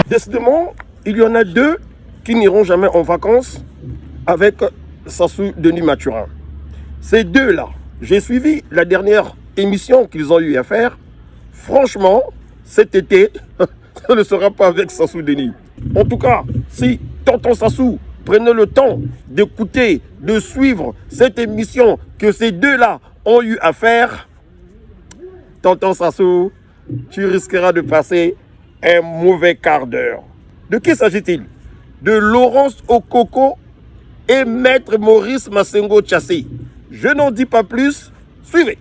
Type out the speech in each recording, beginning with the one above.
Décidément, il y en a deux qui n'iront jamais en vacances avec Sassou Denis Mathurin. Ces deux-là, j'ai suivi la dernière émission qu'ils ont eu à faire. Franchement, cet été, ça ne sera pas avec Sassou Denis. En tout cas, si tonton Sassou prenait le temps d'écouter, de suivre cette émission que ces deux-là ont eu à faire, tonton Sassou, tu risqueras de passer un mauvais quart d'heure. De qui s'agit-il? De Laurence Okoko et Maître Maurice Massengo Tchassé. Je n'en dis pas plus, suivez.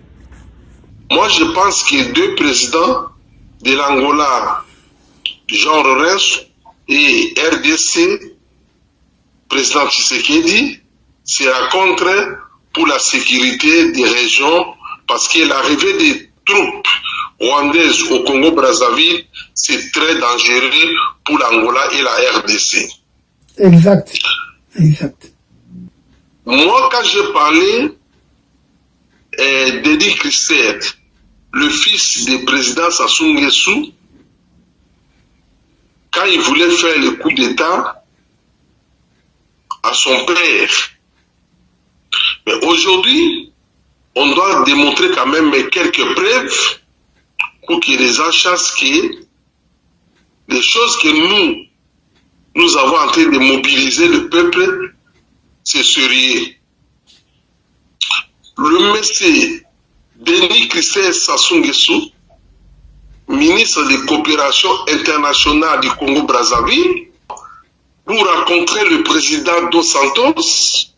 Moi, je pense que deux présidents de l'Angola, Jean Lorenzo et RDC, président Tshisekedi, se rencontrent pour la sécurité des régions parce que l'arrivée des troupes rwandaises au Congo-Brazzaville, c'est très dangereux pour l'Angola et la RDC. Exact. Exact. Moi, quand j'ai parlé d'Edi Christelle, le fils du président Sassou Nguesso, quand il voulait faire le coup d'État à son père. Mais aujourd'hui, on doit démontrer quand même quelques preuves pour que les gens sachent que les choses que nous avons en train de mobiliser le peuple, c'est sérieux. Le monsieur Denis Christelle Sassou Nguesso, ministre de coopération internationale du Congo-Brazzaville, pour rencontrer le président Dos Santos,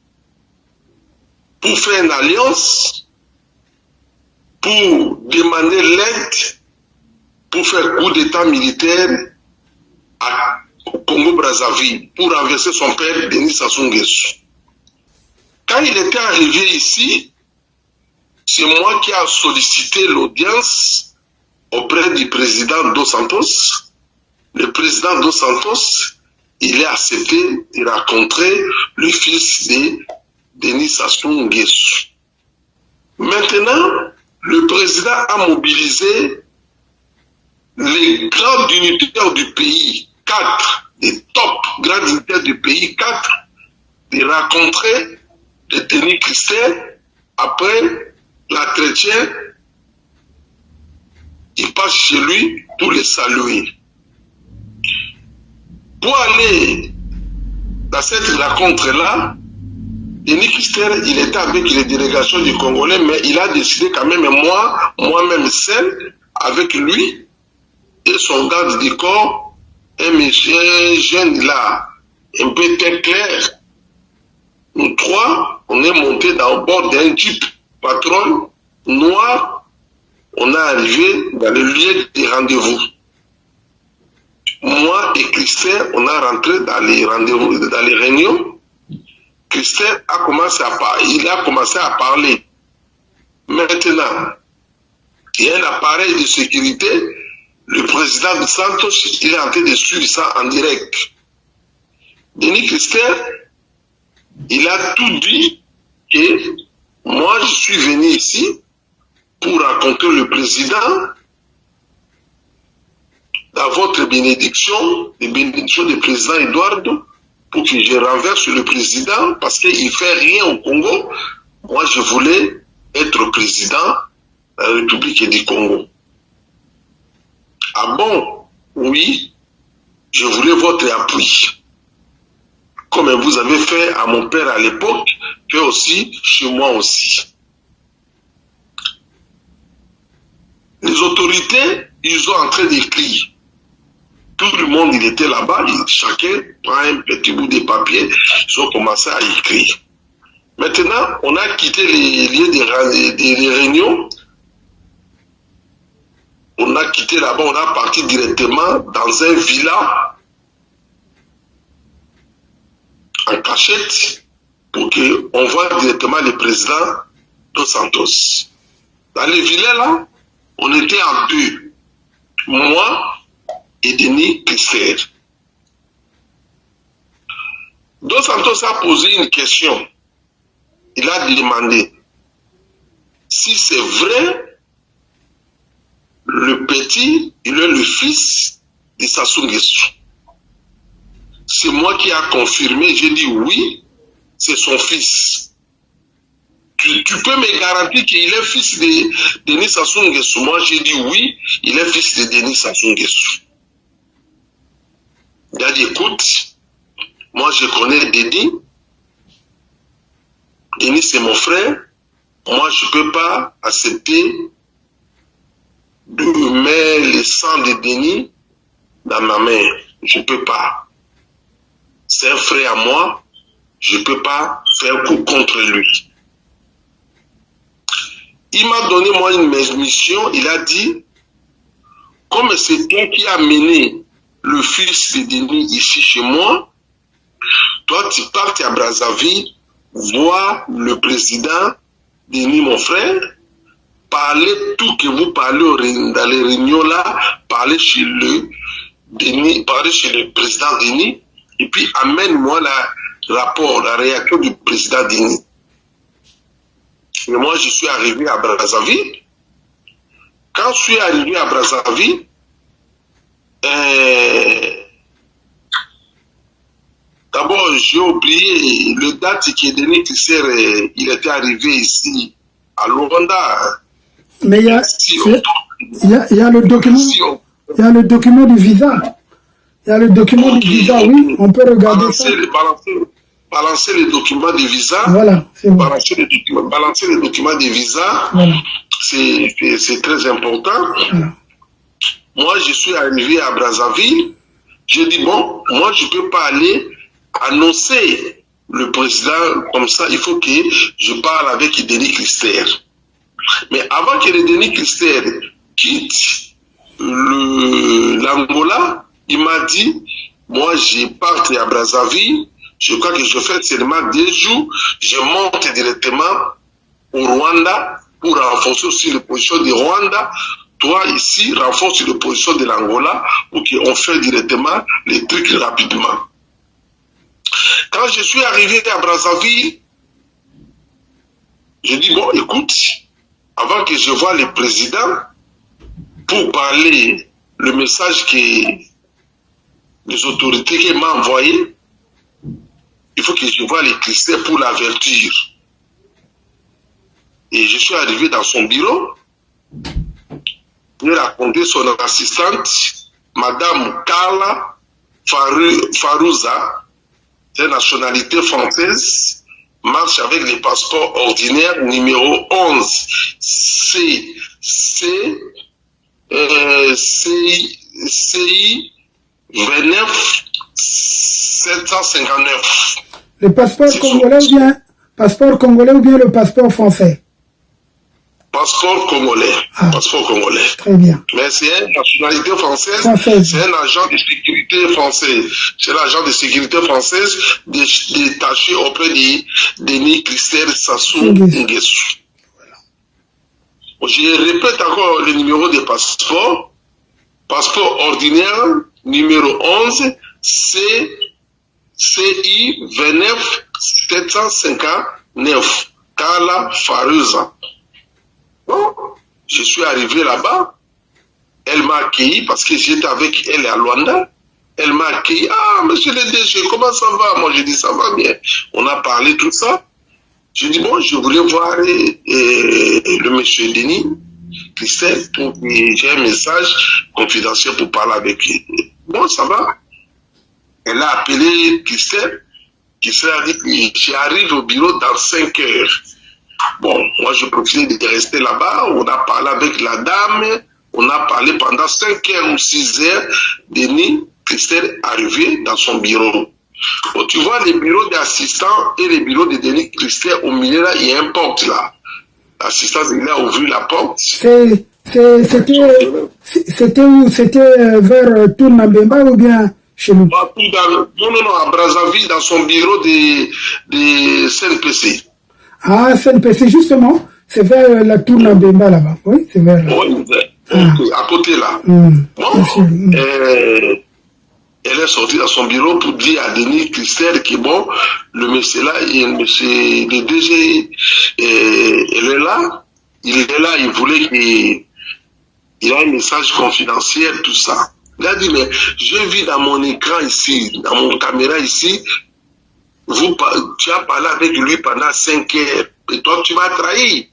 pour faire une alliance, pour demander l'aide, pour faire coup d'état militaire au Congo-Brazzaville, pour renverser son père Denis Sassou Nguesso. Quand il était arrivé ici, c'est moi qui ai sollicité l'audience auprès du président Dos Santos. Le président Dos Santos, il a accepté de rencontrer le fils de Denis Sassou Nguesso. Maintenant, le président a mobilisé les grands dignitaires du pays, 4, les top grands dignitaires du pays, 4, de rencontrer le Denis Christelle. Après l'entretien, il passe chez lui pour les saluer. Pour aller dans cette rencontre-là, Denis Christelle, il était avec les délégations du Congolais, mais il a décidé quand même, moi-même seul, avec lui et son garde du corps, un monsieur jeune là, un peu très clair. Nous trois, on est montés dans le bord d'un jeep patron noir. On est arrivé dans le lieu des rendez-vous. Moi et Christelle, on a rentré dans les rendez-vous, dans les réunions. Christelle a commencé à parler. Il a commencé à parler. Maintenant, il y a un appareil de sécurité. Le président de Santos, il est en train de suivre ça en direct. Denis Christelle, il a tout dit que moi, je suis venu ici pour rencontrer le président dans votre bénédiction, les bénédictions du président Eduardo, pour que je renverse le président parce qu'il ne fait rien au Congo. Moi, je voulais être président de la République du Congo. Ah bon? Oui, je voulais votre appui. Comme vous avez fait à mon père à l'époque, fait aussi chez moi aussi. Les autorités, ils sont en train d'écrire. Tout le monde, il était là-bas, chacun prend un petit bout de papier, ils ont commencé à écrire. Maintenant, on a quitté les lieux des réunions. On a quitté là-bas, on a parti directement dans un villa en cachette pour qu'on voit directement le président Dos Santos. Dans les villas là, on était en deux. Moi et Denis Christelle. Dos Santos a posé une question. Il a demandé si c'est vrai petit, il est le fils de Sassou Nguesso. C'est moi qui a confirmé, j'ai dit oui, c'est son fils. Tu peux me garantir qu'il est fils de Denis Sassou Nguesso? Moi, j'ai dit oui, il est fils de Denis Sassou Nguesso. Il a dit, écoute, moi je connais Denis. Denis, c'est mon frère. Moi, je ne peux pas accepter de mettre le sang de Denis dans ma main. Je ne peux pas. C'est un frère à moi. Je ne peux pas faire coup contre lui. Il m'a donné, moi, une mission. Il a dit, comme c'est toi qui as mené le fils de Denis ici chez moi, toi, tu partes à Brazzaville, voir le président Denis, mon frère, parler tout que vous parlez dans les réunions là, parler chez le président Denis, et puis amène-moi le rapport, la réaction du président Denis. Et moi, je suis arrivé à Brazzaville. Quand je suis arrivé à Brazzaville, d'abord, j'ai oublié le date que Denis Christer, il était arrivé ici, à Luanda. Mais il y a le document. Il y a le document du visa. Il y a le document du visa, oui. On peut regarder ça. Balancer les documents de visa. Voilà, c'est bon. Balancer les documents de visa. Voilà. C'est très important. Voilà. Moi, je suis arrivé à Brazzaville. J'ai dit, bon, moi, je ne peux pas aller annoncer le président comme ça. Il faut que je parle avec Denis Christer. Mais avant que Denis Christer quitte l'Angola, il m'a dit, moi, je pars à Brazzaville. Je crois que je fais seulement 2 jours. Je monte directement au Rwanda pour renforcer aussi les positions du Rwanda. Toi, ici, renforce les positions de l'Angola pour qu'on fasse directement les trucs rapidement. Quand je suis arrivé à Brazzaville, je dis, bon, écoute, avant que je voie le président, pour parler le message que les autorités m'ont envoyé, il faut que je voie les Christer pour l'avertir. Et je suis arrivé dans son bureau. Il a raconté son assistante, Madame Carla Farouza, de nationalité française, marche avec les passeports ordinaires numéro 11 CI 29 759. Le passeport congolais ou bien le passeport français? Passeport congolais. Ah, passeport congolais. Très bien. Mais c'est une nationalité française. C'est un agent de sécurité français. C'est l'agent de sécurité française détaché auprès de Denis Christer Sassou Nguesso. Voilà. Je répète encore le numéro de passeport. Passeport ordinaire numéro 11 CI 29 759. Carla Farouza. Bon, je suis arrivé là-bas, elle m'a accueilli parce que j'étais avec elle à Luanda. Elle m'a accueilli. Ah, monsieur le DG, comment ça va? Moi, j'ai dit, ça va bien. On a parlé tout ça. J'ai dit, bon, je voulais voir le monsieur Denis Christer pour que j'ai un message confidentiel pour parler avec lui. Bon, ça va. Elle a appelé Christer. Christer a dit que j'arrive au bureau dans 5 heures. Bon, moi je profitais de rester là-bas, on a parlé avec la dame, on a parlé pendant 5 heures ou 6 heures, Denis Christer est arrivé dans son bureau. Bon, tu vois les bureaux d'assistants et les bureaux de Denis Christer, au milieu là, il y a une porte là. L'assistant, il a ouvert la porte. C'était où? C'était vers Tournabemba ou bien chez nous? Non, à Brazzaville, dans son bureau de CNPC. Ah, CNPC, justement, c'est vers la Tournabemba là-bas. Oui, c'est vers là. Oui, à côté là. Bon, elle est sortie dans son bureau pour dire à Denis Christer que bon, le monsieur là, le DG, il est là, il voulait Il a un message confidentiel, tout ça. Il a dit, mais j'ai vu dans mon écran ici, dans mon caméra ici, tu as parlé avec lui pendant 5 heures, et toi tu m'as trahi.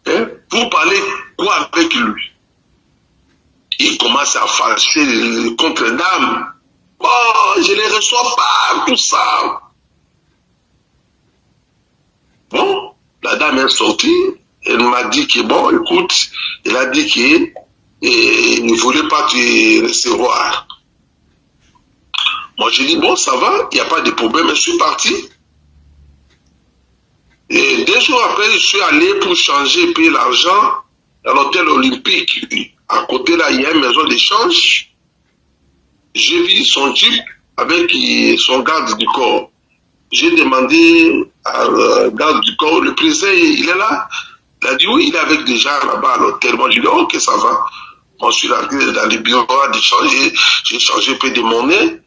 Hein? Vous parlez quoi avec lui? Il commence à fâcher contre l'âme. Oh, je ne les reçois pas, tout ça. Bon, la dame est sortie, elle m'a dit que bon, écoute, elle a dit qu'il ne voulait pas te recevoir. Moi, j'ai dit, bon, ça va, il n'y a pas de problème, je suis parti. Et 2 jours après, je suis allé pour changer et payer l'argent à l'hôtel olympique. À côté, là, il y a une maison d'échange. J'ai vu son jeep avec son garde du corps. J'ai demandé à garde du corps, le président, il est là? Il a dit, oui, il est avec des gens là-bas à l'hôtel. Moi, j'ai dit, ok, ça va. Moi, je suis rentré dans les bureaux d'échanger, j'ai changé un peu de monnaie.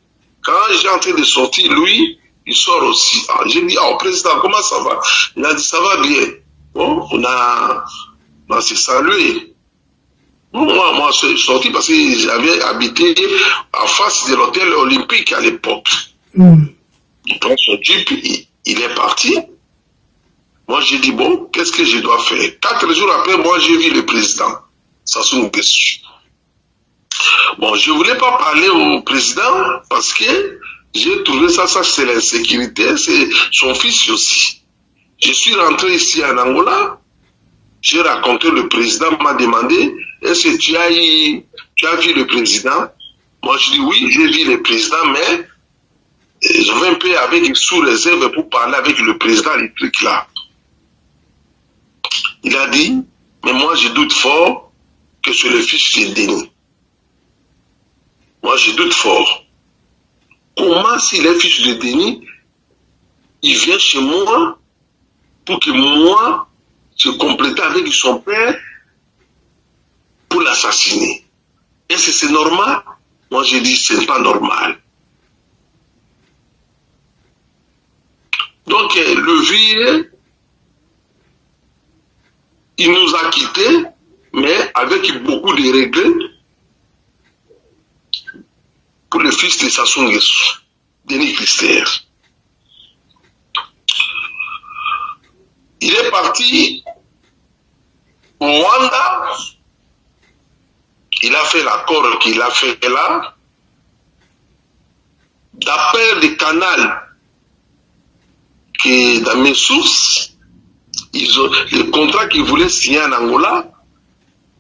Quand j'ai entré de sortir, lui, il sort aussi. J'ai dit, oh, président, comment ça va? Il a dit, ça va bien. Bon, on s'est salué. Moi, je suis sorti parce que j'avais habité en face de l'hôtel olympique à l'époque. Il prend son jeep, il est parti. Moi, j'ai dit, bon, qu'est-ce que je dois faire? 4 jours après, moi, j'ai vu le président, Sassou Nguesso. Bon, je ne voulais pas parler au président parce que j'ai trouvé ça c'est l'insécurité, c'est son fils aussi. Je suis rentré ici en Angola, j'ai rencontré le président, m'a demandé, est-ce que tu as vu le président? Moi, je dis oui, j'ai vu le président, mais je vais un peu avec sous réserve pour parler avec le président, les trucs là. Il a dit, mais moi, je doute fort que c'est le fils de Denis. Moi, je doute fort. Comment, s'il est fils de Denis, il vient chez moi pour que moi, je complète avec son père pour l'assassiner? Est-ce que c'est normal? Moi, je dis, c'est pas normal. Donc, le vieux, il nous a quittés, mais avec beaucoup de regrets pour le fils de Sassou Nguesso, Denis Christer. Il est parti au Rwanda, il a fait l'accord qu'il a fait là, d'après le canal qui dans mes sources, le contrat qu'il voulait signer en Angola,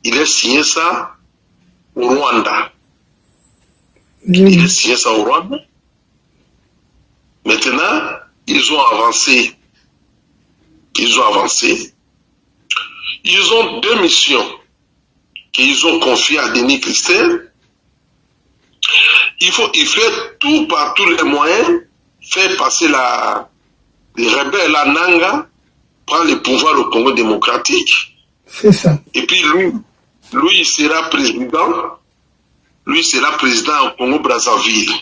il a signé ça au Rwanda. Il a signé ça au Rwanda. Maintenant, ils ont avancé. Ils ont 2 missions qu'ils ont confiées à Denis Christer. Il fait tout par tous les moyens, faire passer les rebelles, la Nanga, prendre le pouvoir au Congo démocratique. C'est ça. Et puis lui, il sera président. Lui sera président au Congo Brazzaville.